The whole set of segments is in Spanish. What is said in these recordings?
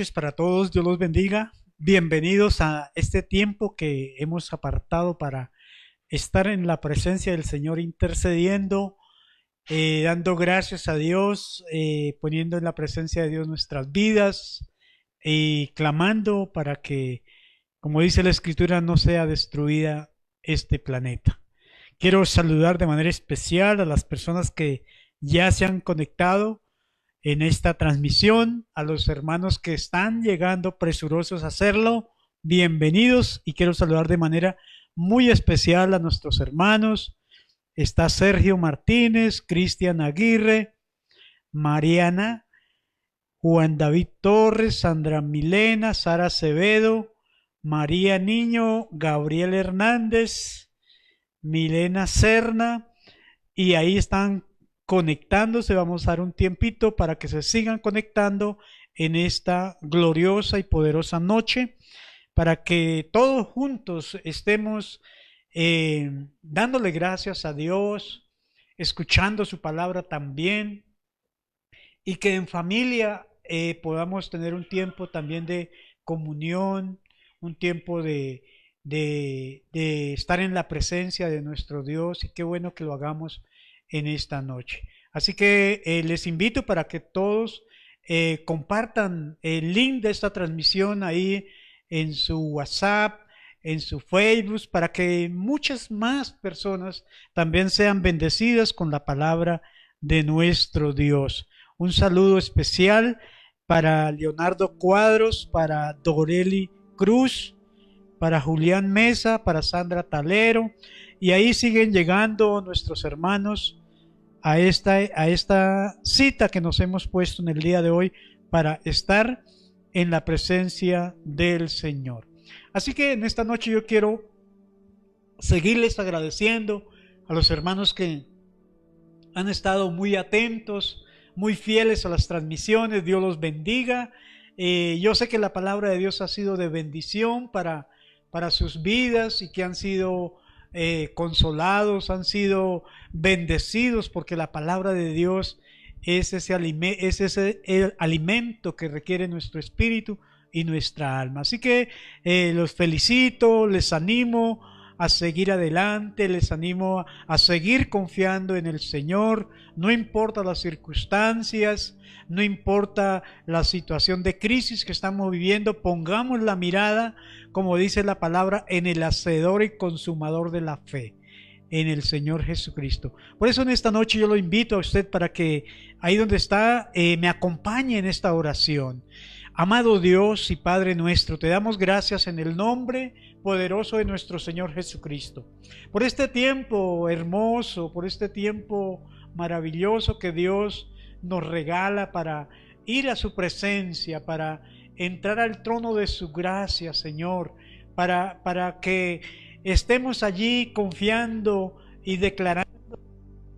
Pues para todos, Dios los bendiga. Bienvenidos a este tiempo que hemos apartado para estar en la presencia del Señor intercediendo, dando gracias a Dios, poniendo en la presencia de Dios nuestras vidas y clamando para que, como dice la Escritura, no sea destruida este planeta. Quiero saludar de manera especial a las personas que ya se han conectado en esta transmisión, a los hermanos que están llegando presurosos a hacerlo, bienvenidos, y quiero saludar de manera muy especial a nuestros hermanos. Está Sergio Martínez, Cristian Aguirre, Mariana, Juan David Torres, Sandra Milena, Sara Acevedo, María Niño, Gabriel Hernández, Milena Serna, y ahí están conectándose. Vamos a dar un tiempito para que se sigan conectando en esta gloriosa y poderosa noche, para que todos juntos estemos dándole gracias a Dios, escuchando su palabra también, y que en familia podamos tener un tiempo también de comunión, un tiempo de estar en la presencia de nuestro Dios, y qué bueno que lo hagamos en esta noche. Así que les invito para que todos compartan el link de esta transmisión ahí en su WhatsApp, en su Facebook, para que muchas más personas también sean bendecidas con la palabra de nuestro Dios. Un saludo especial para Leonardo Cuadros, para Doreli Cruz, para Julián Mesa, para Sandra Talero, y ahí siguen llegando nuestros hermanos a esta cita que nos hemos puesto en el día de hoy para estar en la presencia del Señor. Así que en esta noche yo quiero seguirles agradeciendo a los hermanos que han estado muy atentos, muy fieles a las transmisiones. Dios los bendiga. Yo sé que la palabra de Dios ha sido de bendición para sus vidas, y que han sido consolados, han sido bendecidos, porque la palabra de Dios es ese el alimento que requiere nuestro espíritu y nuestra alma. Así que los felicito, les animo a seguir adelante, les animo a seguir confiando en el Señor. No importa las circunstancias, no importa la situación de crisis que estamos viviendo, pongamos la mirada, como dice la palabra, en el hacedor y consumador de la fe, en el Señor Jesucristo. Por eso en esta noche yo lo invito a usted para que ahí donde está me acompañe en esta oración. Amado Dios y Padre nuestro, te damos gracias en el nombre poderoso de nuestro Señor Jesucristo, por este tiempo hermoso, por este tiempo maravilloso que Dios nos regala para ir a su presencia, para entrar al trono de su gracia, Señor, para que estemos allí confiando y declarando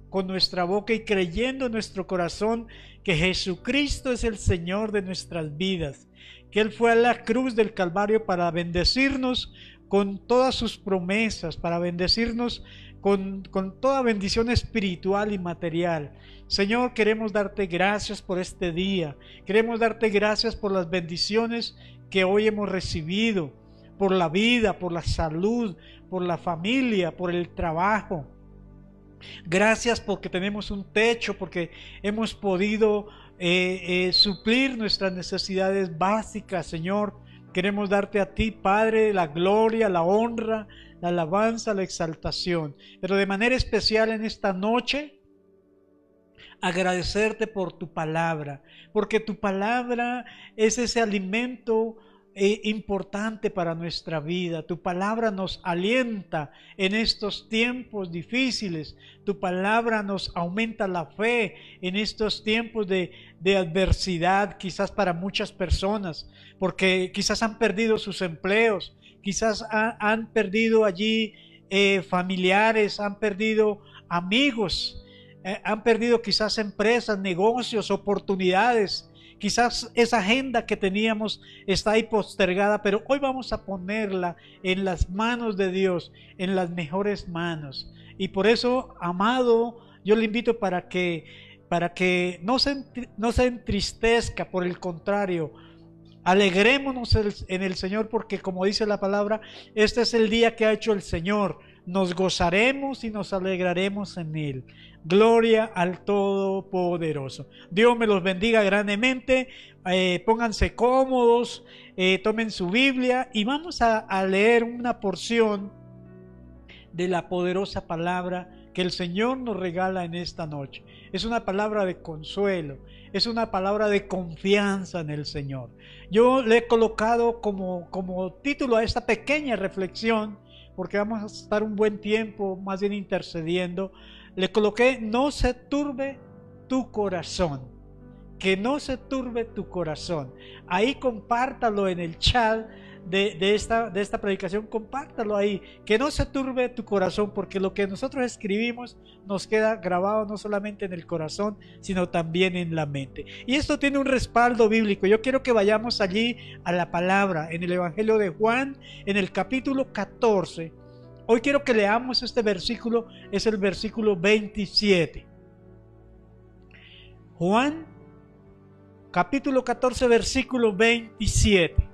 con nuestra boca y creyendo en nuestro corazón que Jesucristo es el Señor de nuestras vidas, que Él fue a la cruz del Calvario para bendecirnos con todas sus promesas, para bendecirnos con toda bendición espiritual y material. Señor, queremos darte gracias por este día, queremos darte gracias por las bendiciones que hoy hemos recibido, por la vida, por la salud, por la familia, por el trabajo. Gracias porque tenemos un techo, porque hemos podido suplir nuestras necesidades básicas, Señor. Queremos darte a ti, Padre, la gloria, la honra, la alabanza, la exaltación. Pero de manera especial en esta noche, agradecerte por tu palabra, porque tu palabra es ese alimento importante para nuestra vida. Tu palabra nos alienta en estos tiempos difíciles. Tu palabra nos aumenta la fe en estos tiempos de adversidad, quizás para muchas personas, porque quizás han perdido sus empleos, quizás han perdido allí familiares, han perdido amigos, han perdido quizás empresas, negocios, oportunidades. Quizás esa agenda que teníamos está ahí postergada, pero hoy vamos a ponerla en las manos de Dios, en las mejores manos. Y por eso, amado, yo le invito para que no se entristezca, por el contrario, Alegrémonos en el Señor, porque como dice la palabra, este es el día que ha hecho el Señor. Nos gozaremos y nos alegraremos en Él. Gloria al Todopoderoso. Dios me los bendiga grandemente. Pónganse cómodos, tomen su Biblia y vamos a leer una porción de la poderosa palabra que el Señor nos regala en esta noche. Es una palabra de consuelo, es una palabra de confianza en el Señor. Yo le he colocado como título a esta pequeña reflexión, porque vamos a estar un buen tiempo más bien intercediendo, le coloqué: no se turbe tu corazón. Que no se turbe tu corazón. Ahí compártalo en el chat de esta predicación, compártalo ahí, que no se turbe tu corazón, porque lo que nosotros escribimos nos queda grabado no solamente en el corazón, sino también en la mente. Y esto tiene un respaldo bíblico. Yo quiero que vayamos allí a la palabra, en el Evangelio de Juan, en el capítulo 14. Hoy quiero que leamos este versículo, es el versículo 27. Juan, capítulo 14, versículo 27.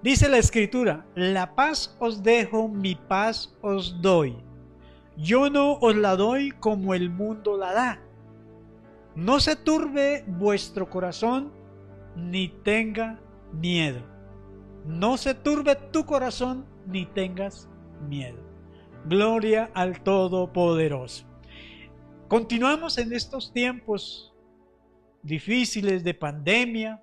Dice la Escritura: la paz os dejo, mi paz os doy. Yo no os la doy como el mundo la da. No se turbe vuestro corazón, ni tenga miedo. No se turbe tu corazón, ni tengas miedo. Gloria al Todopoderoso. Continuamos en estos tiempos difíciles de pandemia.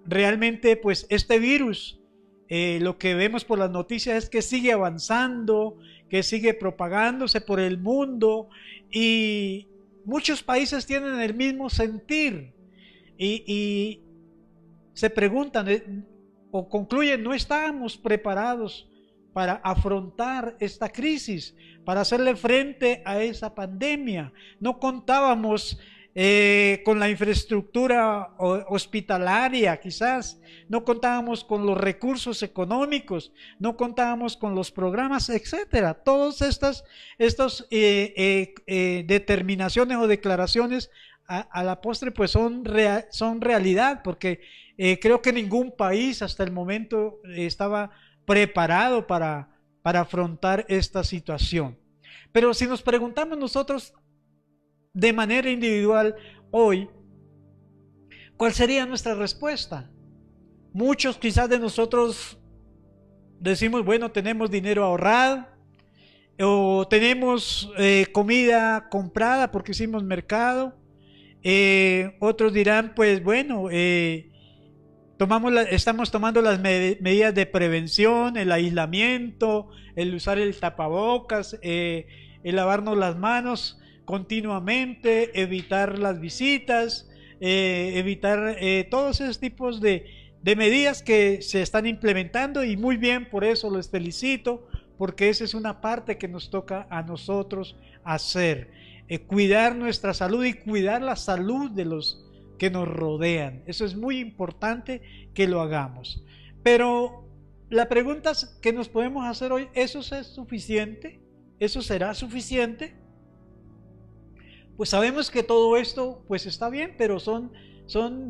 Realmente pues este virus, lo que vemos por las noticias es que sigue avanzando, que sigue propagándose por el mundo, y muchos países tienen el mismo sentir y se preguntan o concluyen: no estábamos preparados para afrontar esta crisis, para hacerle frente a esa pandemia. No contábamos con la infraestructura hospitalaria, quizás no contábamos con los recursos económicos, no contábamos con los programas, etcétera. Todas estas determinaciones o declaraciones a la postre pues son realidad, porque creo que ningún país hasta el momento estaba preparado para afrontar esta situación. Pero si nos preguntamos nosotros de manera individual hoy, ¿cuál sería nuestra respuesta? Muchos quizás de nosotros decimos: bueno, tenemos dinero ahorrado, o tenemos comida comprada porque hicimos mercado. Otros dirán: pues bueno, estamos tomando las medidas de prevención, el aislamiento, el usar el tapabocas, el lavarnos las manos continuamente, evitar las visitas, evitar todos esos tipos de medidas que se están implementando, y muy bien, por eso les felicito, porque esa es una parte que nos toca a nosotros hacer, cuidar nuestra salud y cuidar la salud de los que nos rodean. Eso es muy importante que lo hagamos. Pero la pregunta que nos podemos hacer hoy: ¿eso es suficiente? ¿Eso será suficiente? Pues sabemos que todo esto pues está bien, pero son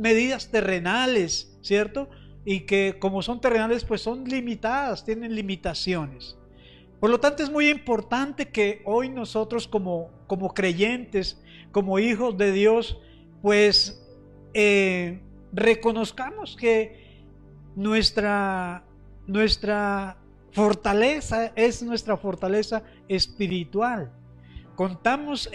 medidas terrenales, ¿cierto? Y que como son terrenales pues son limitadas, tienen limitaciones. Por lo tanto es muy importante que hoy nosotros como creyentes, como hijos de Dios, pues reconozcamos que nuestra fortaleza es nuestra fortaleza espiritual. Contamos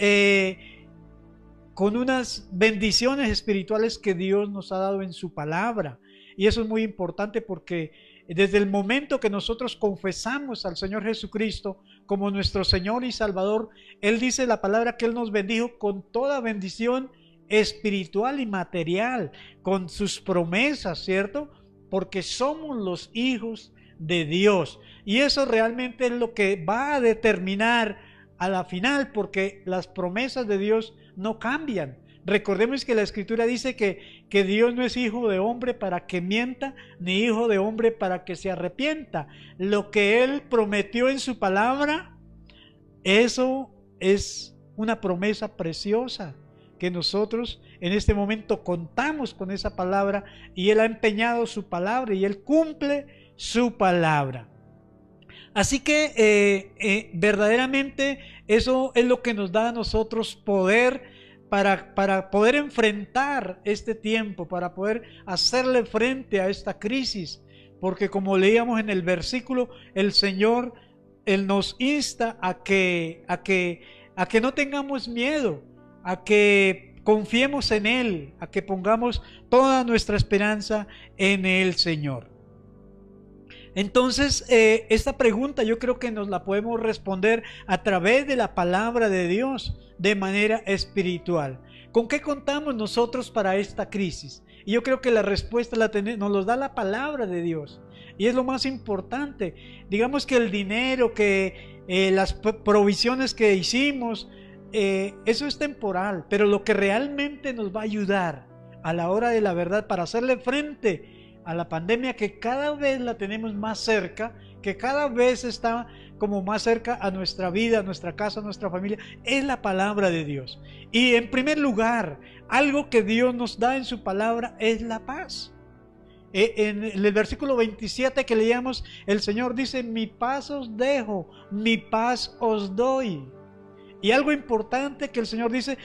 con unas bendiciones espirituales que Dios nos ha dado en su palabra, y eso es muy importante, porque desde el momento que nosotros confesamos al Señor Jesucristo como nuestro Señor y Salvador, Él dice la palabra que Él nos bendijo con toda bendición espiritual y material, con sus promesas, ¿cierto? Porque somos los hijos de Dios, y eso realmente es lo que va a determinar a la final, porque las promesas de Dios no cambian. Recordemos que la Escritura dice que Dios no es hijo de hombre para que mienta, ni hijo de hombre para que se arrepienta. Lo que Él prometió en su palabra, eso es una promesa preciosa que nosotros en este momento contamos con esa palabra y Él ha empeñado su palabra y Él cumple su palabra. Así que verdaderamente eso es lo que nos da a nosotros poder para poder enfrentar este tiempo, para poder hacerle frente a esta crisis. Porque como leíamos en el versículo, el Señor, Él nos insta a que no tengamos miedo, a que confiemos en Él, a que pongamos toda nuestra esperanza en el Señor. Entonces, esta pregunta yo creo que nos la podemos responder a través de la palabra de Dios de manera espiritual. ¿Con qué contamos nosotros para esta crisis? Y yo creo que la respuesta nos la da la palabra de Dios. Y es lo más importante. Digamos que el dinero, que las provisiones que hicimos, eso es temporal. Pero lo que realmente nos va a ayudar a la hora de la verdad para hacerle frente a la pandemia, que cada vez la tenemos más cerca, que cada vez está como más cerca a nuestra vida, a nuestra casa, a nuestra familia, es la palabra de Dios. Y en primer lugar, algo que Dios nos da en su palabra es la paz. En el versículo 27 que leíamos, el Señor dice: mi paz os dejo, mi paz os doy. Y algo importante que el Señor dice,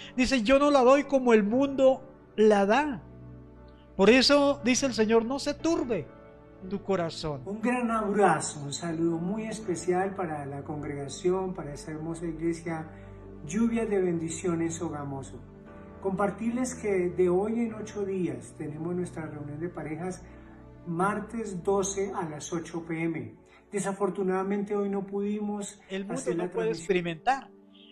yo no la doy como el mundo la da. Por eso dice el Señor: no se turbe tu corazón. Un gran abrazo, un saludo muy especial para la congregación, para esa hermosa iglesia, Lluvia de Bendiciones Sogamoso. Compartirles que de hoy en 8 días tenemos nuestra reunión de parejas, martes 12 a las 8 p.m. Desafortunadamente hoy no pudimos el mundo hacer no puede experimentar.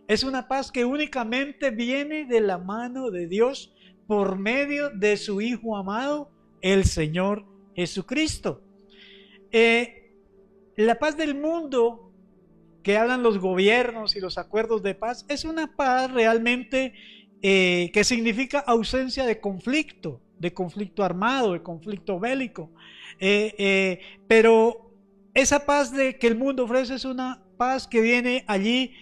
Es una paz que únicamente viene de la mano de Dios por medio de su Hijo amado, el Señor Jesucristo. La paz del mundo que hablan los gobiernos y los acuerdos de paz es una paz realmente que significa ausencia de conflicto armado, de conflicto bélico. Pero esa paz que el mundo ofrece es una paz que viene allí,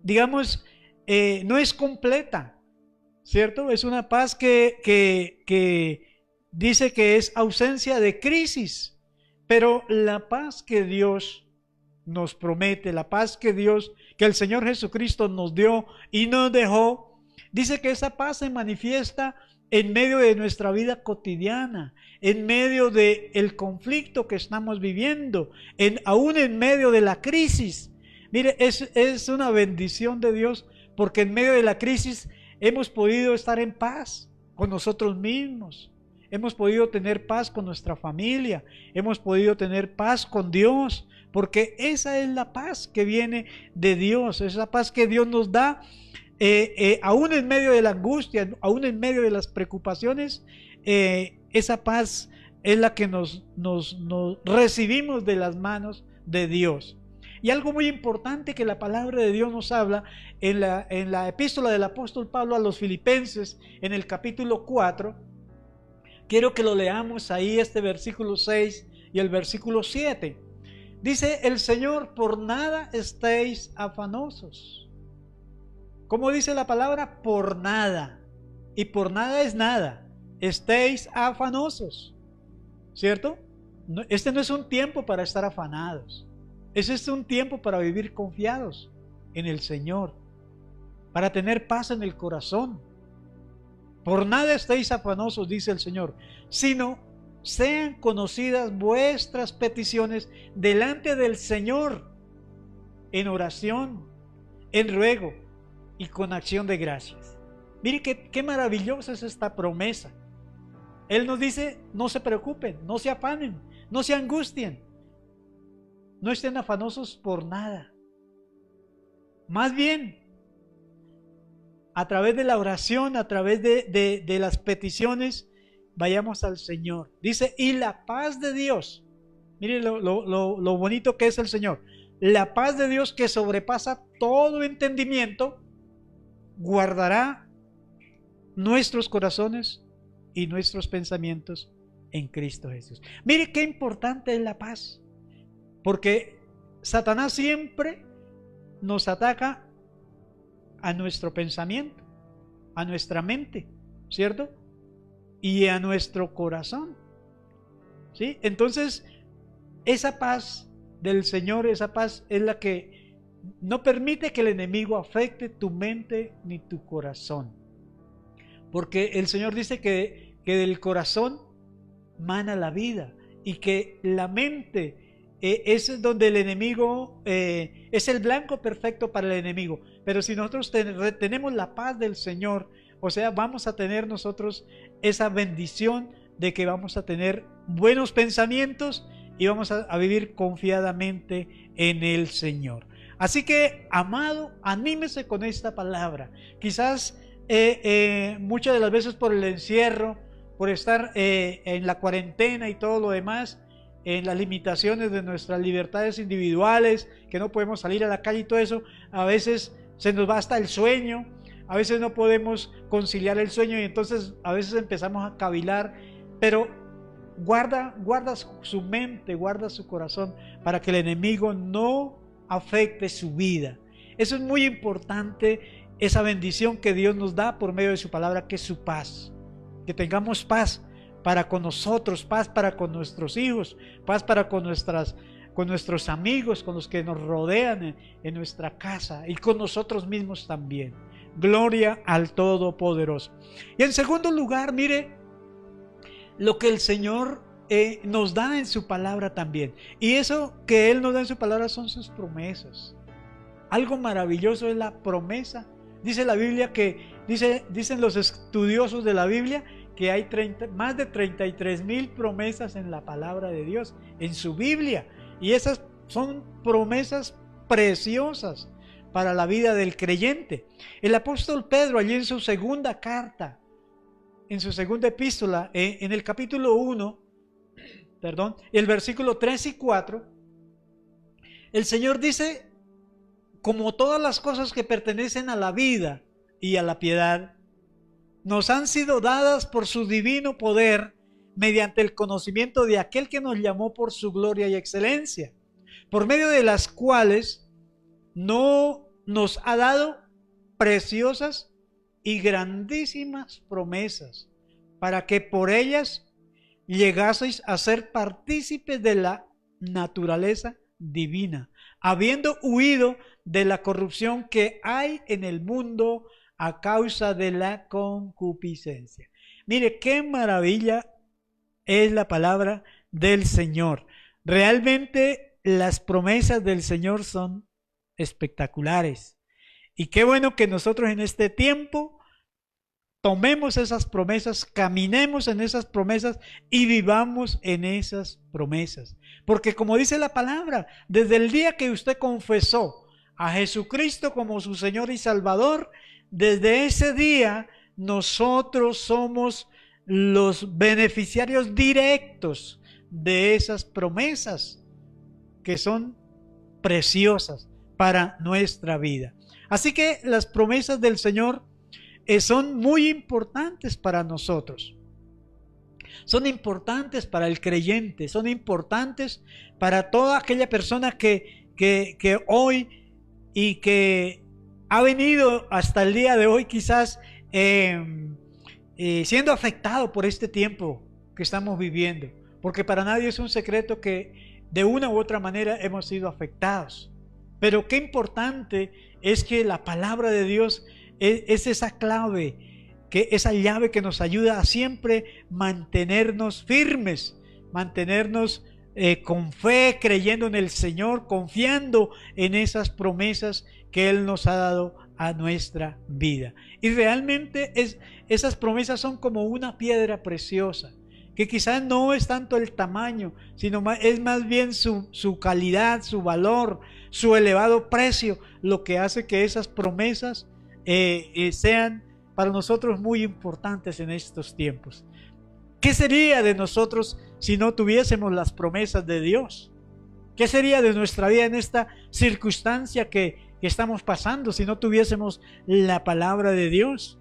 digamos, no es completa. ¿Cierto? Es una paz que dice que es ausencia de crisis, pero la paz que Dios nos promete, la paz que el Señor Jesucristo nos dio y nos dejó, dice que esa paz se manifiesta en medio de nuestra vida cotidiana, en medio del conflicto que estamos viviendo, aún en medio de la crisis. Mire, es una bendición de Dios, porque en medio de la crisis hemos podido estar en paz con nosotros mismos, hemos podido tener paz con nuestra familia, hemos podido tener paz con Dios, porque esa es la paz que viene de Dios, esa paz que Dios nos da, aún en medio de la angustia, aún en medio de las preocupaciones, esa paz es la que nos recibimos de las manos de Dios. Y algo muy importante que la palabra de Dios nos habla en la epístola del apóstol Pablo a los Filipenses, en el capítulo 4, quiero que lo leamos ahí, este versículo 6 y el versículo 7. Dice el Señor: por nada estéis afanosos. ¿Cómo dice la palabra? Por nada. Y por nada es nada. Estéis afanosos. ¿Cierto? Este no es un tiempo para estar afanados. Ese es un tiempo para vivir confiados en el Señor, para tener paz en el corazón. Por nada estéis afanosos, dice el Señor, sino sean conocidas vuestras peticiones delante del Señor en oración, en ruego y con acción de gracias. Mire qué maravillosa es esta promesa. Él nos dice: no se preocupen, no se afanen, no se angustien. No estén afanosos por nada. Más bien, a través de la oración, a través de las peticiones, vayamos al Señor. Dice: y la paz de Dios. Miren lo bonito que es el Señor. La paz de Dios, que sobrepasa todo entendimiento, guardará nuestros corazones y nuestros pensamientos en Cristo Jesús. Mire qué importante es la paz. Porque Satanás siempre nos ataca a nuestro pensamiento. a nuestra mente, ¿cierto? Y a nuestro corazón, ¿sí? Entonces, esa paz del Señor, esa paz es la que no permite que el enemigo afecte tu mente ni tu corazón. Porque el Señor dice que del corazón mana la vida y que la mente es donde el enemigo es el blanco perfecto para el enemigo. Pero si nosotros tenemos la paz del Señor, o sea, vamos a tener nosotros esa bendición de que vamos a tener buenos pensamientos y vamos a vivir confiadamente en el Señor. Así que, amado, anímese con esta palabra. Quizás muchas de las veces por el encierro, por estar en la cuarentena y todo lo demás, en las limitaciones de nuestras libertades individuales, que no podemos salir a la calle y todo eso, a veces se nos va hasta el sueño, a veces no podemos conciliar el sueño y entonces a veces empezamos a cavilar, pero guarda su mente, guarda su corazón para que el enemigo no afecte su vida. Eso es muy importante, esa bendición que Dios nos da por medio de su palabra, que es su paz. Que tengamos paz para con nosotros, paz para con nuestros hijos, paz para con nuestros amigos, con los que nos rodean en nuestra casa y con nosotros mismos también. Gloria al Todopoderoso. Y en segundo lugar, mire lo que el Señor nos da en su palabra también. Y eso que Él nos da en su palabra son sus promesas. Algo maravilloso es la promesa. Dice la Biblia que, dicen los estudiosos de la Biblia, que hay más de 33,000 promesas en la palabra de Dios, en su Biblia. Y esas son promesas preciosas para la vida del creyente. El apóstol Pedro, allí en su segunda carta, en su segunda epístola, en el capítulo 1, el versículo 3 y 4, el Señor dice: como todas las cosas que pertenecen a la vida y a la piedad, nos han sido dadas por su divino poder, mediante el conocimiento de aquel que nos llamó por su gloria y excelencia, por medio de las cuales no nos ha dado preciosas y grandísimas promesas, para que por ellas llegaseis a ser partícipes de la naturaleza divina, habiendo huido de la corrupción que hay en el mundo a causa de la concupiscencia. Mire qué maravilla es la palabra del Señor. Realmente las promesas del Señor son espectaculares. Y qué bueno que nosotros en este tiempo tomemos esas promesas, caminemos en esas promesas y vivamos en esas promesas. Porque como dice la palabra, desde el día que usted confesó a Jesucristo como su Señor y Salvador, desde ese día nosotros somos los beneficiarios directos de esas promesas que son preciosas para nuestra vida. Así que las promesas del Señor son muy importantes para nosotros. Son importantes para el creyente, son importantes para toda aquella persona que hoy y que ha venido hasta el día de hoy quizás siendo afectado por este tiempo que estamos viviendo. Porque para nadie es un secreto que de una u otra manera hemos sido afectados. Pero qué importante es que la palabra de Dios es esa clave, que esa llave que nos ayuda a siempre mantenernos firmes, mantenernos con fe, creyendo en el Señor, confiando en esas promesas que Él nos ha dado a nuestra vida. Y realmente esas promesas son como una piedra preciosa, que quizás no es tanto el tamaño, sino es más bien su calidad, su valor, su elevado precio, lo que hace que esas promesas sean para nosotros muy importantes en estos tiempos. ¿Qué sería de nosotros si no tuviésemos las promesas de Dios? ¿Qué sería de nuestra vida en esta circunstancia que estamos pasando si no tuviésemos la palabra de Dios?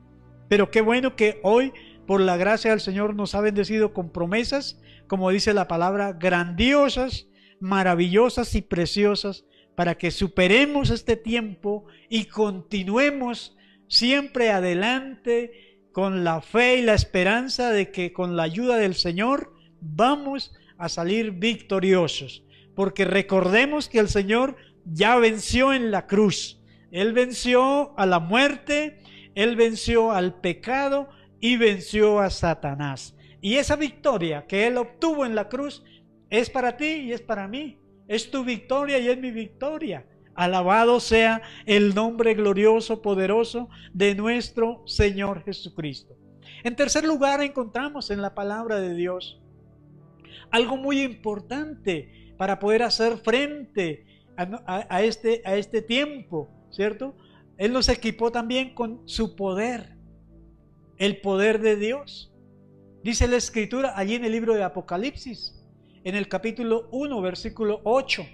Pero qué bueno que hoy, por la gracia del Señor, nos ha bendecido con promesas, como dice la palabra, grandiosas, maravillosas y preciosas, para que superemos este tiempo y continuemos siempre adelante, con la fe y la esperanza de que con la ayuda del Señor vamos a salir victoriosos. Porque recordemos que el Señor ya venció en la cruz. Él venció a la muerte, Él venció al pecado y venció a Satanás. Y esa victoria que Él obtuvo en la cruz es para ti y es para mí. Es tu victoria y es mi victoria. Alabado sea el nombre glorioso, poderoso de nuestro Señor Jesucristo. En tercer lugar, encontramos en la palabra de Dios algo muy importante para poder hacer frente a este tiempo, ¿cierto? Él nos equipó también con su poder, el poder de Dios. Dice la Escritura allí en el libro de Apocalipsis, en el capítulo 1, versículo 8.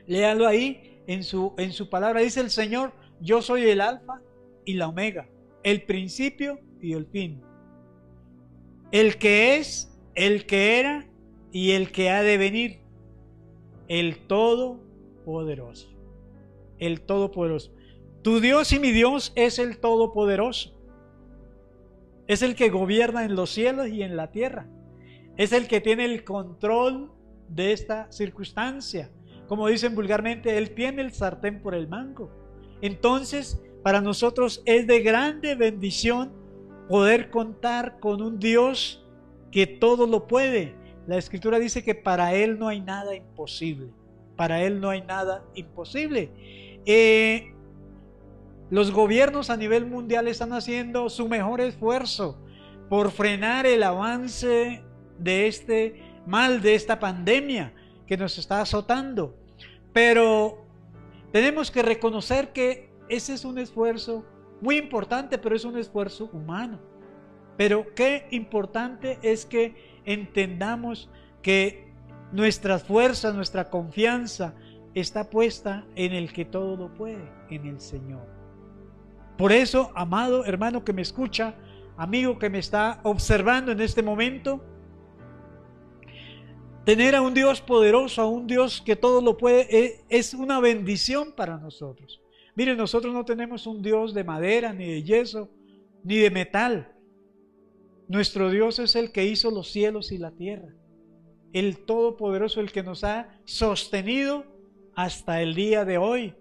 Léalo ahí en su palabra. Dice el Señor: yo soy el alfa y la omega, el principio y el fin, el que es, el que era y el que ha de venir, el Todopoderoso. El Todopoderoso. Tu Dios y mi Dios es el Todopoderoso. Es el que gobierna en los cielos y en la tierra. Es el que tiene el control de esta circunstancia. Como dicen vulgarmente, Él tiene el sartén por el mango. Entonces, para nosotros es de grande bendición poder contar con un Dios que todo lo puede. La Escritura dice que para Él no hay nada imposible. Para Él no hay nada imposible. Los gobiernos a nivel mundial están haciendo su mejor esfuerzo por frenar el avance de este mal, de esta pandemia que nos está azotando. Pero tenemos que reconocer que ese es un esfuerzo muy importante, pero es un esfuerzo humano. Pero qué importante es que entendamos que nuestras fuerzas, nuestra confianza está puesta en el que todo lo puede, en el Señor. Por eso, amado hermano que me escucha, amigo que me está observando en este momento, tener a un Dios poderoso, a un Dios que todo lo puede, es una bendición para nosotros. Miren, nosotros no tenemos un Dios de madera, ni de yeso, ni de metal. Nuestro Dios es el que hizo los cielos y la tierra, el Todopoderoso, el que nos ha sostenido hasta el día de hoy.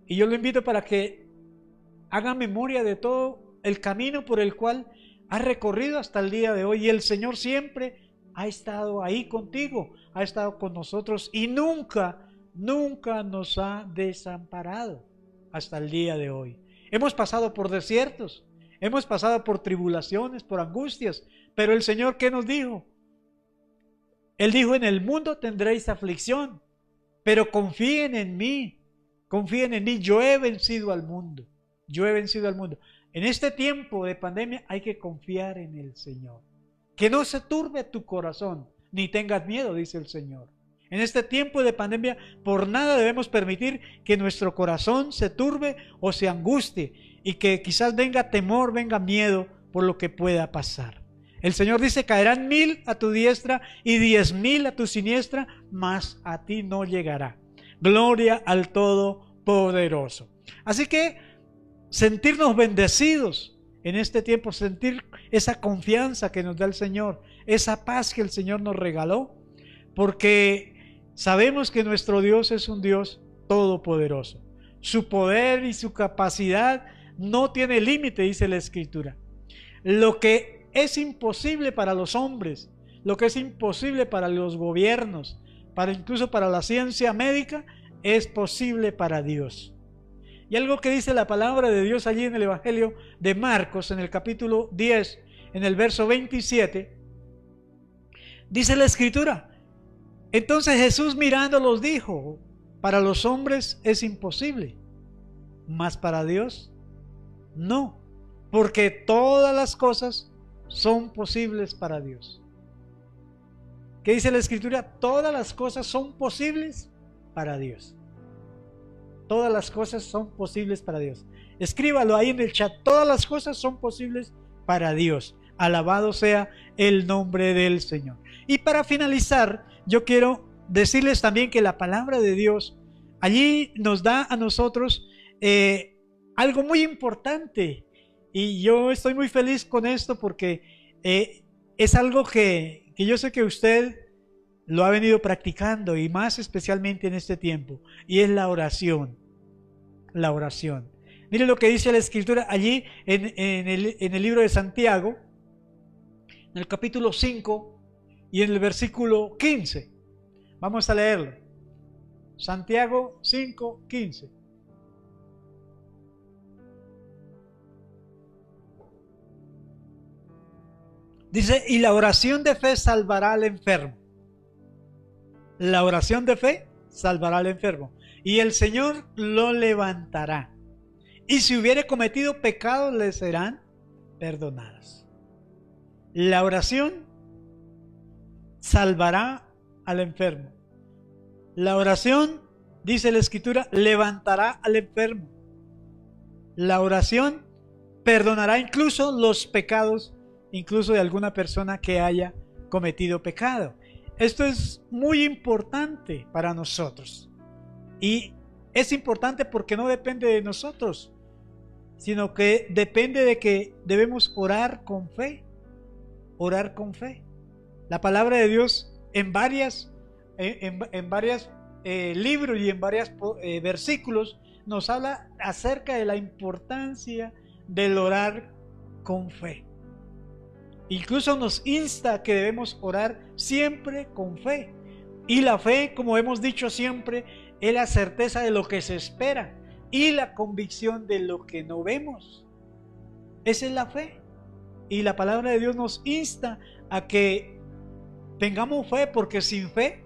Y yo lo invito para que haga memoria de todo el camino por el cual ha recorrido hasta el día de hoy. Y el Señor siempre ha estado ahí contigo, ha estado con nosotros y nunca nos ha desamparado hasta el día de hoy. Hemos pasado por desiertos, hemos pasado por tribulaciones, por angustias, pero el Señor, ¿qué nos dijo? Él dijo: en el mundo tendréis aflicción, pero confíen en mí, yo he vencido al mundo, En este tiempo de pandemia hay que confiar en el Señor. Que no se turbe tu corazón, ni tengas miedo, dice el Señor. En este tiempo de pandemia, por nada debemos permitir que nuestro corazón se turbe o se angustie y que quizás venga temor, venga miedo por lo que pueda pasar. El Señor dice: caerán 1000 a tu diestra y 10,000 a tu siniestra, mas a ti no llegará. Gloria al Todopoderoso. Así que sentirnos bendecidos en este tiempo, sentir esa confianza que nos da el Señor, esa paz que el Señor nos regaló, porque sabemos que nuestro Dios es un Dios todopoderoso. Su poder y su capacidad no tiene límite, dice la Escritura. Lo que es imposible para los hombres, lo que es imposible para los gobiernos, incluso para la ciencia médica, es posible para Dios. Y algo que dice la palabra de Dios allí en el Evangelio de Marcos, en el capítulo 10, en el verso 27, dice la Escritura: entonces Jesús mirándolos dijo: para los hombres es imposible, mas para Dios no, porque todas las cosas son posibles para Dios. ¿Qué dice la Escritura? Todas las cosas son posibles para Dios. Todas las cosas son posibles para Dios. Escríbalo ahí en el chat: todas las cosas son posibles para Dios. Alabado sea el nombre del Señor. Y para finalizar, yo quiero decirles también que la palabra de Dios allí nos da a nosotros algo muy importante. Y yo estoy muy feliz con esto porque es algo que yo sé que usted lo ha venido practicando y más especialmente en este tiempo. Y es la oración. La oración. Mire lo que dice la Escritura allí en el libro de Santiago, en el capítulo 5 y en el versículo 15. Vamos a leerlo. Santiago 5, 15. Dice, y la oración de fe salvará al enfermo. La oración de fe salvará al enfermo. Y el Señor lo levantará. Y si hubiere cometido pecados, le serán perdonados. La oración salvará al enfermo. La oración, dice la Escritura, levantará al enfermo. La oración perdonará incluso los pecados, incluso de alguna persona que haya cometido pecado. Esto es muy importante para nosotros. Y es importante porque no depende de nosotros, sino que depende de que debemos orar con fe. Orar con fe. La palabra de Dios en varios libros y en varios versículos nos habla acerca de la importancia del orar con fe. Incluso nos insta a que debemos orar siempre con fe. Y la fe, como hemos dicho siempre, es la certeza de lo que se espera y la convicción de lo que no vemos. Esa es la fe. Y la palabra de Dios nos insta a que tengamos fe, porque sin fe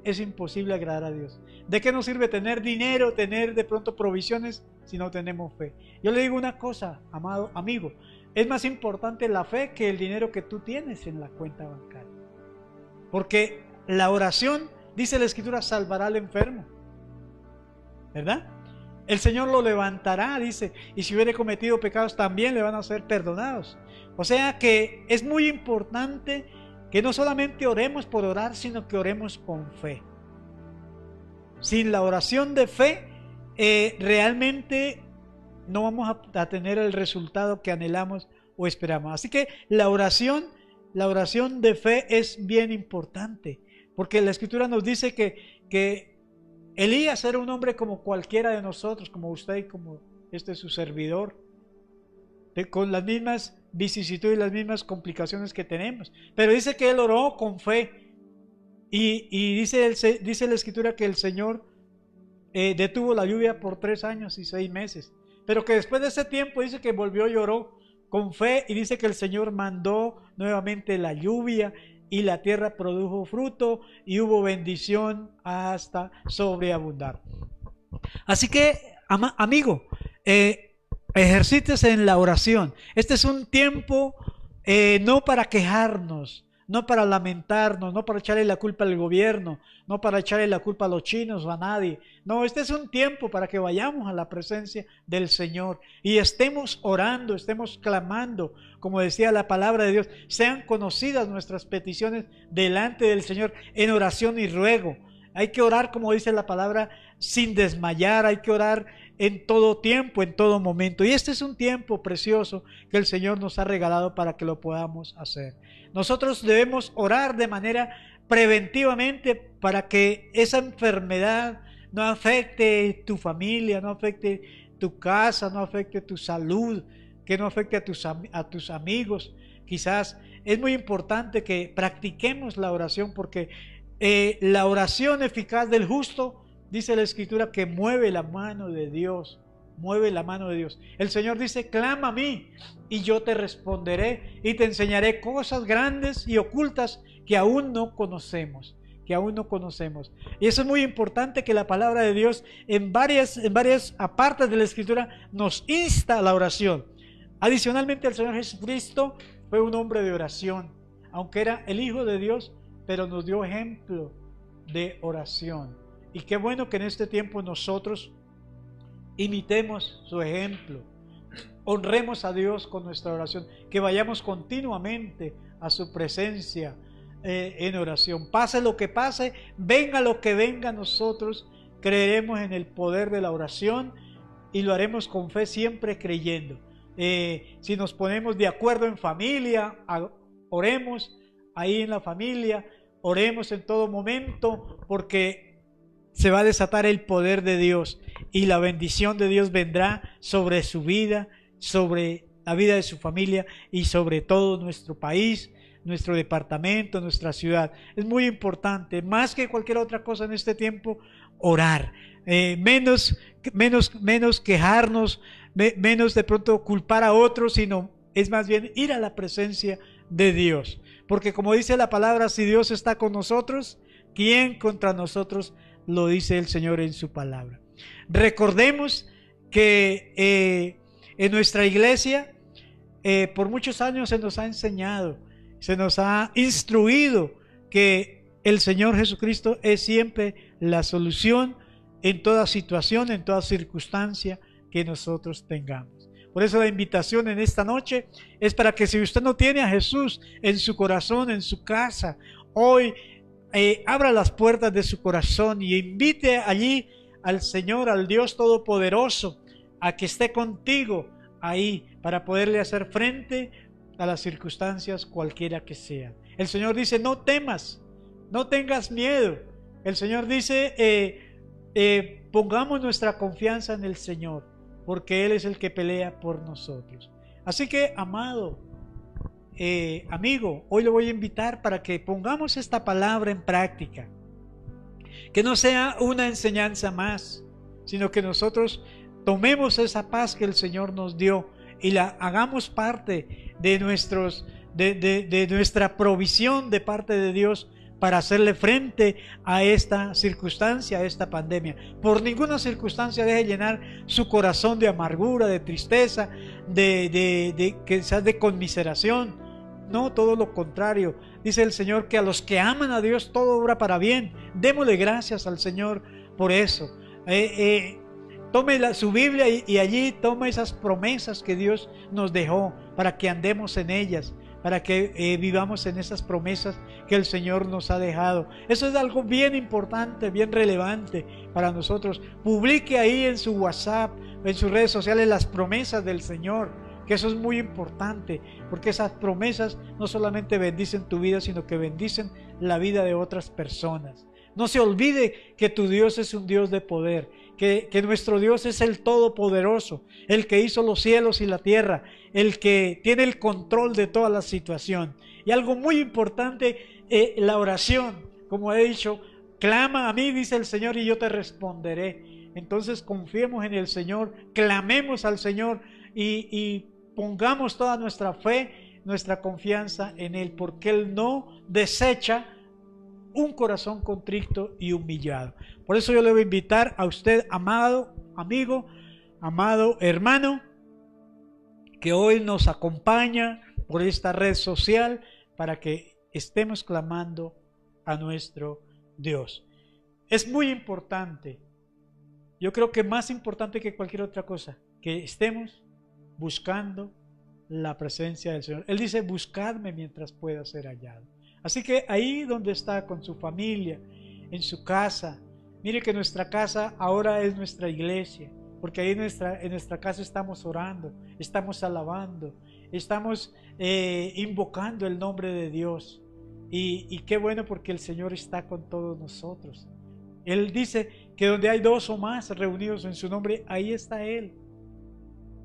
es imposible agradar a Dios. ¿De qué nos sirve tener dinero, tener de pronto provisiones si no tenemos fe? Yo le digo una cosa, amado amigo, es más importante la fe que el dinero que tú tienes en la cuenta bancaria. Porque la oración, dice la Escritura, salvará al enfermo, ¿verdad? El Señor lo levantará, dice, y si hubiere cometido pecados también le van a ser perdonados. O sea que es muy importante que no solamente oremos por orar, sino que oremos con fe. Sin la oración de fe, realmente no vamos a tener el resultado que anhelamos o esperamos. Así que la oración de fe es bien importante, porque la Escritura nos dice que Elías era un hombre como cualquiera de nosotros, como usted y como su servidor, con las mismas vicisitudes y las mismas complicaciones que tenemos. Pero dice que él oró con fe. Y dice la Escritura que el Señor detuvo la lluvia por 3 años y 6 meses. Pero que después de ese tiempo dice que volvió y oró con fe. Y dice que el Señor mandó nuevamente la lluvia. Y la tierra produjo fruto y hubo bendición hasta sobreabundar. Así que, amigo, ejercítese en la oración. Este es un tiempo no para quejarnos, no para lamentarnos, no para echarle la culpa al gobierno, no para echarle la culpa a los chinos o a nadie. No, este es un tiempo para que vayamos a la presencia del Señor y estemos orando, estemos clamando, como decía la palabra de Dios, sean conocidas nuestras peticiones delante del Señor en oración y ruego. Hay que orar, como dice la palabra, sin desmayar, hay que orar en todo tiempo, en todo momento. Y este es un tiempo precioso que el Señor nos ha regalado para que lo podamos hacer. Nosotros debemos orar de manera preventivamente para que esa enfermedad no afecte tu familia, no afecte tu casa, no afecte tu salud, que no afecte a tus amigos. Quizás es muy importante que practiquemos la oración, porque la oración eficaz del justo, dice la Escritura, que mueve la mano de Dios, mueve la mano de Dios. El Señor dice, clama a mí y yo te responderé y te enseñaré cosas grandes y ocultas que aún no conocemos. Y eso es muy importante, que la palabra de Dios en varias partes de la Escritura nos insta a la oración. Adicionalmente, el Señor Jesucristo fue un hombre de oración, aunque era el Hijo de Dios, pero nos dio ejemplo de oración. Y qué bueno que en este tiempo nosotros imitemos su ejemplo, honremos a Dios con nuestra oración, que vayamos continuamente a su presencia en oración. Pase lo que pase, venga lo que venga, nosotros creeremos en el poder de la oración, y lo haremos con fe, siempre creyendo. Si nos ponemos de acuerdo en familia, oremos ahí en la familia, oremos en todo momento, porque se va a desatar el poder de Dios y la bendición de Dios vendrá sobre su vida, sobre la vida de su familia y sobre todo nuestro país, nuestro departamento, nuestra ciudad. Es muy importante, más que cualquier otra cosa en este tiempo, orar. Menos quejarnos, menos de pronto culpar a otros, sino es más bien ir a la presencia de Dios. Porque como dice la palabra, si Dios está con nosotros, ¿quién contra nosotros? Lo dice el Señor en su palabra. Recordemos que en nuestra iglesia por muchos años se nos ha enseñado, se nos ha instruido que el Señor Jesucristo es siempre la solución en toda situación, en toda circunstancia que nosotros tengamos. Por eso la invitación en esta noche es para que si usted no tiene a Jesús en su corazón, en su casa, hoy abra las puertas de su corazón y invite allí al Señor, al Dios Todopoderoso, a que esté contigo ahí para poderle hacer frente a las circunstancias cualquiera que sean. El Señor dice: no temas, no tengas miedo. El Señor dice: pongamos nuestra confianza en el Señor, porque Él es el que pelea por nosotros. Así que, amado amigo, hoy le voy a invitar para que pongamos esta palabra en práctica, que no sea una enseñanza más, sino que nosotros tomemos esa paz que el Señor nos dio y la hagamos parte de nuestra provisión de parte de Dios para hacerle frente a esta circunstancia, a esta pandemia. Por ninguna circunstancia deje llenar su corazón de amargura, de tristeza, quizás de conmiseración. No, todo lo contrario. Dice el Señor que a los que aman a Dios todo obra para bien. Démosle gracias al Señor por eso. Tome su Biblia y allí tome esas promesas que Dios nos dejó para que andemos en ellas, para que vivamos en esas promesas que el Señor nos ha dejado. Eso es algo bien importante, bien relevante para nosotros. Publique ahí en su WhatsApp, en sus redes sociales, las promesas del Señor, que eso es muy importante, porque esas promesas no solamente bendicen tu vida, sino que bendicen la vida de otras personas. No se olvide que tu Dios es un Dios de poder, que nuestro Dios es el Todopoderoso, el que hizo los cielos y la tierra, el que tiene el control de toda la situación. Y algo muy importante, la oración. Como he dicho, clama a mí, dice el Señor, y yo te responderé. Entonces confiemos en el Señor, clamemos al Señor y pongamos toda nuestra fe, nuestra confianza en Él, porque Él no desecha un corazón contrito y humillado. Por eso yo le voy a invitar a usted, amado amigo, amado hermano, que hoy nos acompaña por esta red social para que estemos clamando a nuestro Dios. Es muy importante, yo creo que más importante que cualquier otra cosa, que estemos buscando la presencia del Señor. Él dice: buscadme mientras pueda ser hallado. Así que ahí donde está, con su familia, en su casa, mire que nuestra casa ahora es nuestra iglesia, porque ahí en nuestra casa estamos orando, estamos alabando, estamos invocando el nombre de Dios. Y qué bueno, porque el Señor está con todos nosotros. Él dice que donde hay dos o más reunidos en su nombre, ahí está Él.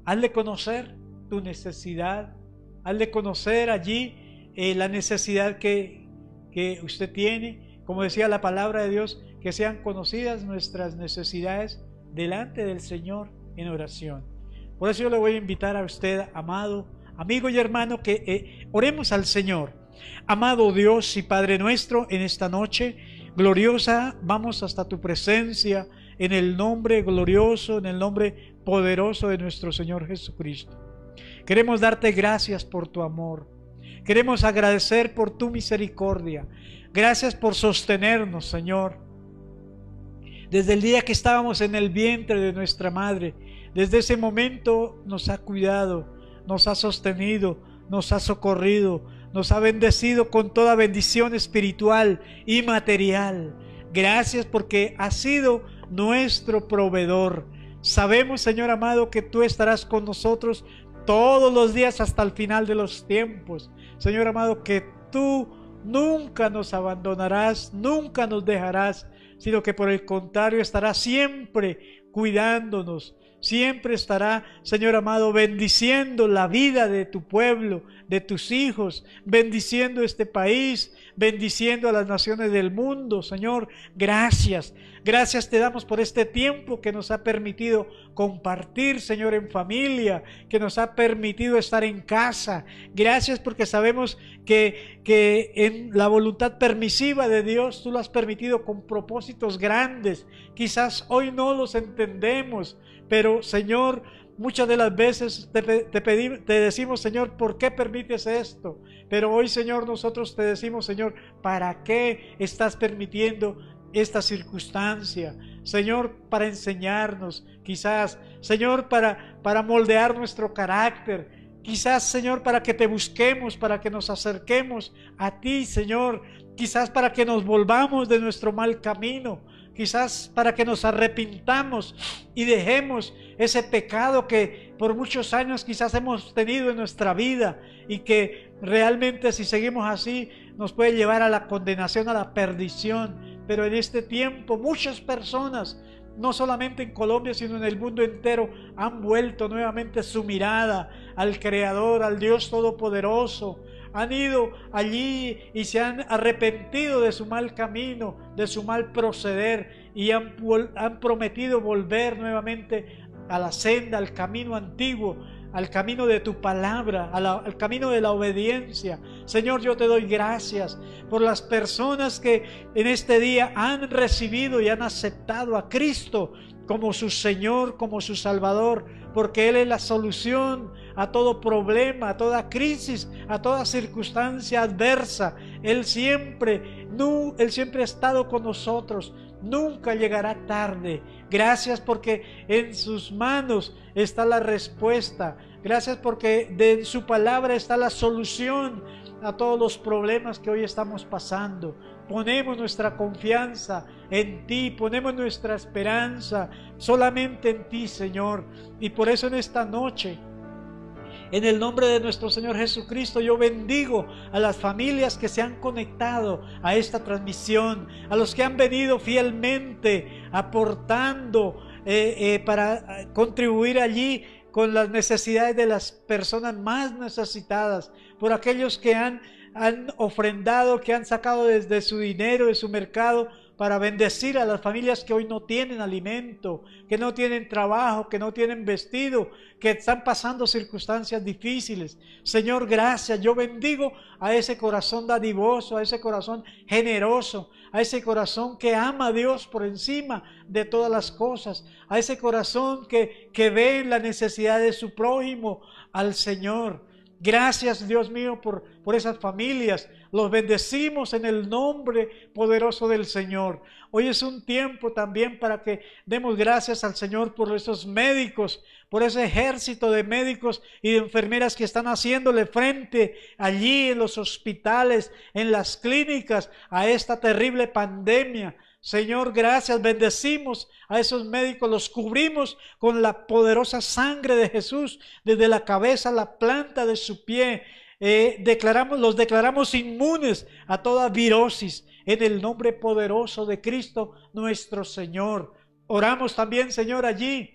Hazle conocer tu necesidad, hazle conocer allí la necesidad que usted tiene. Como decía la palabra de Dios, que sean conocidas nuestras necesidades delante del Señor en oración. Por eso yo le voy a invitar a usted, amado amigo y hermano, que oremos al Señor. Amado Dios y Padre nuestro, en esta noche gloriosa vamos hasta tu presencia en el nombre glorioso, en el nombre poderoso de nuestro Señor Jesucristo. Queremos darte gracias por tu amor. Queremos agradecer por tu misericordia. Gracias por sostenernos, Señor. Desde el día que estábamos en el vientre de nuestra madre, desde ese momento nos ha cuidado, nos ha sostenido, nos ha socorrido, nos ha bendecido con toda bendición espiritual y material. Gracias porque has sido nuestro proveedor. Sabemos, Señor amado, que tú estarás con nosotros todos los días hasta el final de los tiempos. Señor amado, que tú nunca nos abandonarás, nunca nos dejarás, sino que por el contrario estarás siempre cuidándonos. Siempre estará, Señor amado, bendiciendo la vida de tu pueblo, de tus hijos, bendiciendo este país, bendiciendo a las naciones del mundo. Señor, gracias. Gracias te damos por este tiempo que nos ha permitido compartir, Señor, en familia, que nos ha permitido estar en casa. Gracias porque sabemos que en la voluntad permisiva de Dios tú lo has permitido con propósitos grandes. Quizás hoy no los entendemos, pero Señor, muchas de las veces te decimos, Señor, ¿por qué permites esto? Pero hoy, Señor, nosotros te decimos, Señor, ¿para qué estás permitiendo esta circunstancia? Señor, para enseñarnos, quizás, Señor, para moldear nuestro carácter, quizás, Señor, para que te busquemos, para que nos acerquemos a ti, Señor, quizás para que nos volvamos de nuestro mal camino, quizás para que nos arrepintamos y dejemos ese pecado que por muchos años quizás hemos tenido en nuestra vida y que realmente si seguimos así nos puede llevar a la condenación, a la perdición. Pero en este tiempo muchas personas, no solamente en Colombia sino en el mundo entero, han vuelto nuevamente su mirada al Creador, al Dios Todopoderoso. Han ido allí y se han arrepentido de su mal camino, de su mal proceder, y han prometido volver nuevamente a la senda, al camino antiguo, al camino de tu palabra, al camino de la obediencia. Señor, yo te doy gracias por las personas que en este día han recibido y han aceptado a Cristo como su Señor, como su Salvador, porque Él es la solución a todo problema, a toda crisis, a toda circunstancia adversa. Él siempre ha estado con nosotros, nunca llegará tarde. Gracias porque en sus manos está la respuesta. Gracias porque de su palabra está la solución a todos los problemas que hoy estamos pasando. Ponemos nuestra confianza en ti, ponemos nuestra esperanza solamente en ti, Señor. Y por eso en esta noche, en el nombre de nuestro Señor Jesucristo, yo bendigo a las familias que se han conectado a esta transmisión, a los que han venido fielmente aportando para contribuir allí con las necesidades de las personas más necesitadas, por aquellos que han ofrendado, que han sacado desde su dinero, de su mercado, para bendecir a las familias que hoy no tienen alimento, que no tienen trabajo, que no tienen vestido, que están pasando circunstancias difíciles. Señor, gracias. Yo bendigo a ese corazón dadivoso, a ese corazón generoso, a ese corazón que ama a Dios por encima de todas las cosas, a ese corazón que ve en la necesidad de su prójimo al Señor. Gracias, Dios mío, por esas familias. Los bendecimos en el nombre poderoso del Señor. Hoy es un tiempo también para que demos gracias al Señor por esos médicos, por ese ejército de médicos y de enfermeras que están haciéndole frente allí en los hospitales, en las clínicas, a esta terrible pandemia. Señor, gracias, bendecimos a esos médicos, los cubrimos con la poderosa sangre de Jesús, desde la cabeza a la planta de su pie. Los declaramos inmunes a toda virosis, en el nombre poderoso de Cristo nuestro Señor. Oramos también, Señor, allí,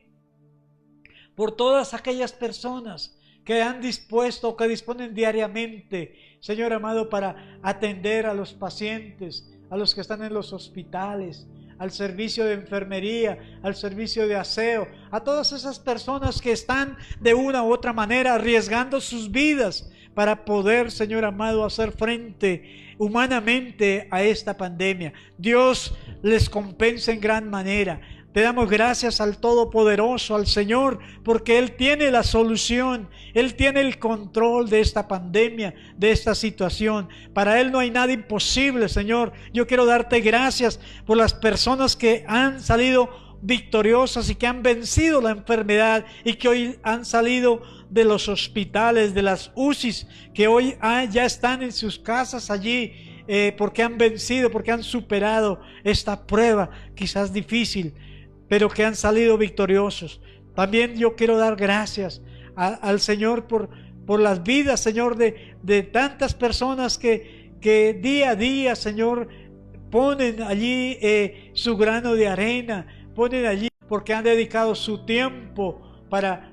por todas aquellas personas que han dispuesto, que disponen diariamente, Señor amado, para atender a los pacientes, a los que están en los hospitales, al servicio de enfermería, al servicio de aseo, a todas esas personas que están de una u otra manera arriesgando sus vidas para poder, Señor amado, hacer frente humanamente a esta pandemia. Dios les compensa en gran manera. Te damos gracias al Todopoderoso, al Señor, porque Él tiene la solución, Él tiene el control de esta pandemia, de esta situación. Para Él no hay nada imposible, Señor. Yo quiero darte gracias por las personas que han salido victoriosas y que han vencido la enfermedad y que hoy han salido de los hospitales, de las UCIs, que hoy ya están en sus casas allí, porque han vencido, porque han superado esta prueba quizás difícil. pero que han salido victoriosos. También yo quiero dar gracias al Señor por las vidas, Señor, de tantas personas que día a día, Señor, ponen allí su grano de arena, ponen allí porque han dedicado su tiempo para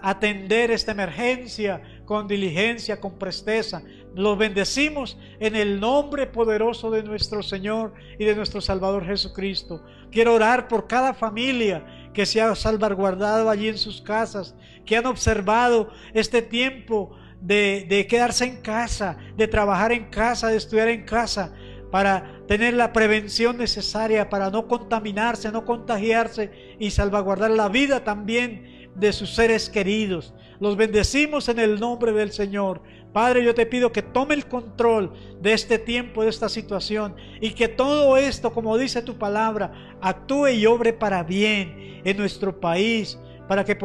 atender esta emergencia con diligencia, con presteza. Los bendecimos en el nombre poderoso de nuestro Señor y de nuestro Salvador Jesucristo. Quiero orar por cada familia que se ha salvaguardado allí en sus casas, que han observado este tiempo de quedarse en casa, de trabajar en casa, de estudiar en casa, para tener la prevención necesaria, para no contaminarse, no contagiarse y salvaguardar la vida también de sus seres queridos. Los bendecimos en el nombre del Señor. Padre, yo te pido que tome el control de este tiempo, de esta situación, y que todo esto, como dice tu palabra, actúe y obre para bien en nuestro país, para que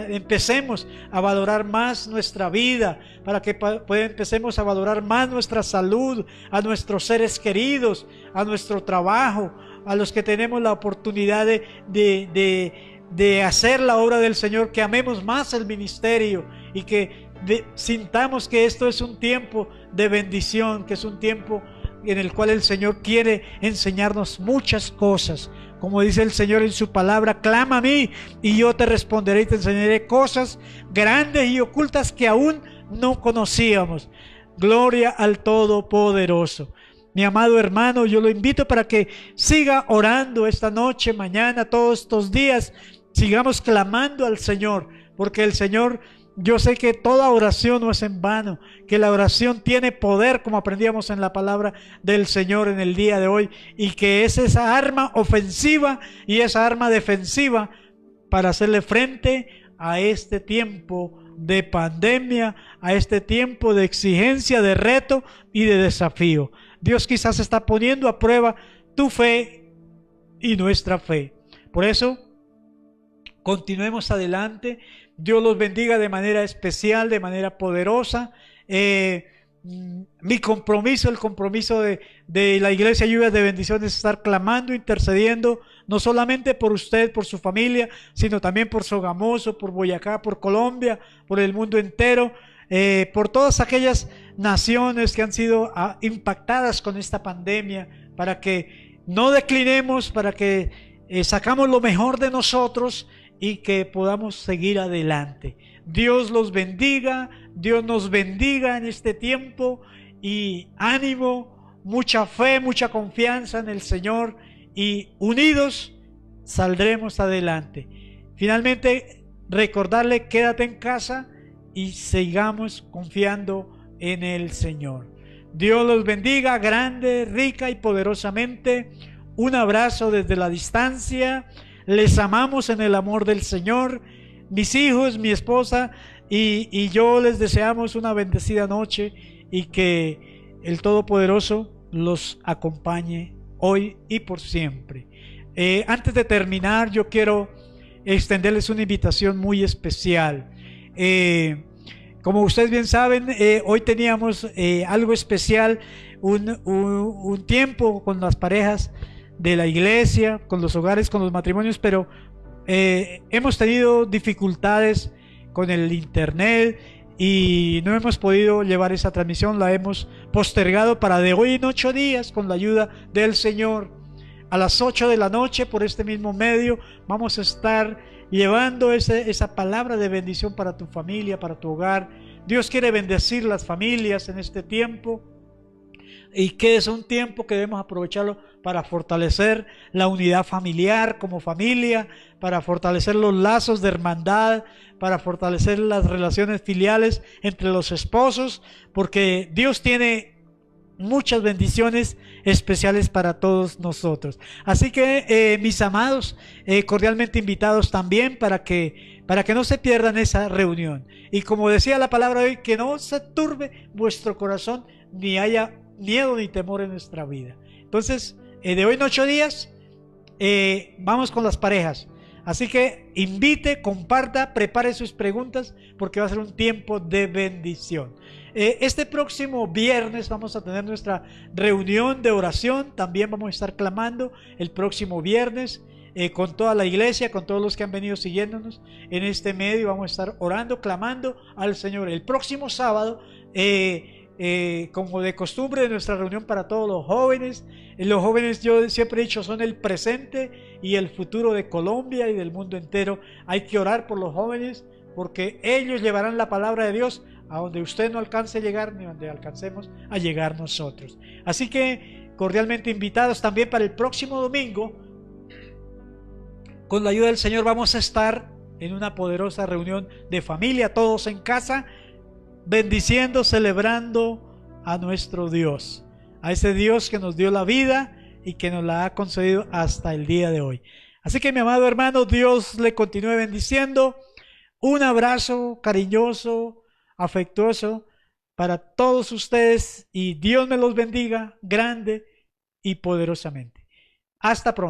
empecemos a valorar más nuestra vida, para que empecemos a valorar más nuestra salud, a nuestros seres queridos, a nuestro trabajo, a los que tenemos la oportunidad de hacer la obra del Señor, que amemos más el ministerio y que sintamos que esto es un tiempo de bendición, que es un tiempo en el cual el Señor quiere enseñarnos muchas cosas. Como dice el Señor en su palabra, clama a mí y yo te responderé y te enseñaré cosas grandes y ocultas que aún no conocíamos. Gloria al Todopoderoso. Mi amado hermano, yo lo invito para que siga orando esta noche, mañana, todos estos días. Sigamos clamando al Señor, porque el Señor, yo sé que toda oración no es en vano, que la oración tiene poder, como aprendíamos en la palabra del Señor en el día de hoy, y que es esa arma ofensiva y esa arma defensiva para hacerle frente a este tiempo de pandemia, a este tiempo de exigencia, de reto y de desafío. Dios quizás está poniendo a prueba tu fe y nuestra fe. Por eso, continuemos adelante. Dios los bendiga de manera especial, de manera poderosa. Mi compromiso, el compromiso de la Iglesia Lluvias de Bendición es estar clamando, intercediendo, no solamente por usted, por su familia, sino también por Sogamoso, por Boyacá, por Colombia, por el mundo entero, por todas aquellas naciones que han sido impactadas con esta pandemia, para que no declinemos, para que sacamos lo mejor de nosotros y que podamos seguir adelante. Dios los bendiga, Dios nos bendiga en este tiempo, y ánimo, mucha fe, mucha confianza en el Señor, y unidos saldremos adelante. Finalmente, recordarle, quédate en casa y sigamos confiando en el Señor. Dios los bendiga grande, rica y poderosamente. Un abrazo desde la distancia. Les amamos en el amor del Señor. Mis hijos, mi esposa y yo les deseamos una bendecida noche, y que el Todopoderoso los acompañe hoy y por siempre. Antes de terminar, yo quiero extenderles una invitación muy especial. Como ustedes bien saben, hoy teníamos algo especial, un tiempo con las parejas de la iglesia, con los hogares, con los matrimonios, pero hemos tenido dificultades con el internet y no hemos podido llevar esa transmisión. La hemos postergado para de hoy en 8 días, con la ayuda del Señor. A las 8 de la noche, por este mismo medio, vamos a estar llevando esa palabra de bendición para tu familia, para tu hogar. Dios quiere bendecir las familias en este tiempo, y que es un tiempo que debemos aprovecharlo para fortalecer la unidad familiar como familia, para fortalecer los lazos de hermandad, para fortalecer las relaciones filiales entre los esposos, porque Dios tiene muchas bendiciones especiales para todos nosotros. Así que mis amados, cordialmente invitados también para que no se pierdan esa reunión. Y como decía la palabra hoy, que no se turbe vuestro corazón, ni haya miedo ni temor en nuestra vida. Entonces, de hoy en 8 días vamos con las parejas. Así que invite, comparta, prepare sus preguntas, porque va a ser un tiempo de bendición. Este próximo viernes vamos a tener nuestra reunión de oración. También vamos a estar clamando el próximo viernes. con toda la iglesia, con todos los que han venido siguiéndonos en este medio. Vamos a estar orando, clamando al Señor. El próximo sábado, como de costumbre de nuestra reunión para todos los jóvenes. Los jóvenes, yo siempre he dicho, son el presente y el futuro de Colombia y del mundo entero. Hay que orar por los jóvenes porque ellos llevarán la palabra de Dios a donde usted no alcance a llegar ni donde alcancemos a llegar nosotros. Así que cordialmente invitados también para el próximo domingo. Con la ayuda del Señor vamos a estar en una poderosa reunión de familia, todos en casa, bendiciendo, celebrando a nuestro Dios, a ese Dios que nos dio la vida y que nos la ha concedido hasta el día de hoy. Así que, mi amado hermano, Dios le continúe bendiciendo. Un abrazo cariñoso, afectuoso para todos ustedes y Dios me los bendiga grande y poderosamente. Hasta pronto.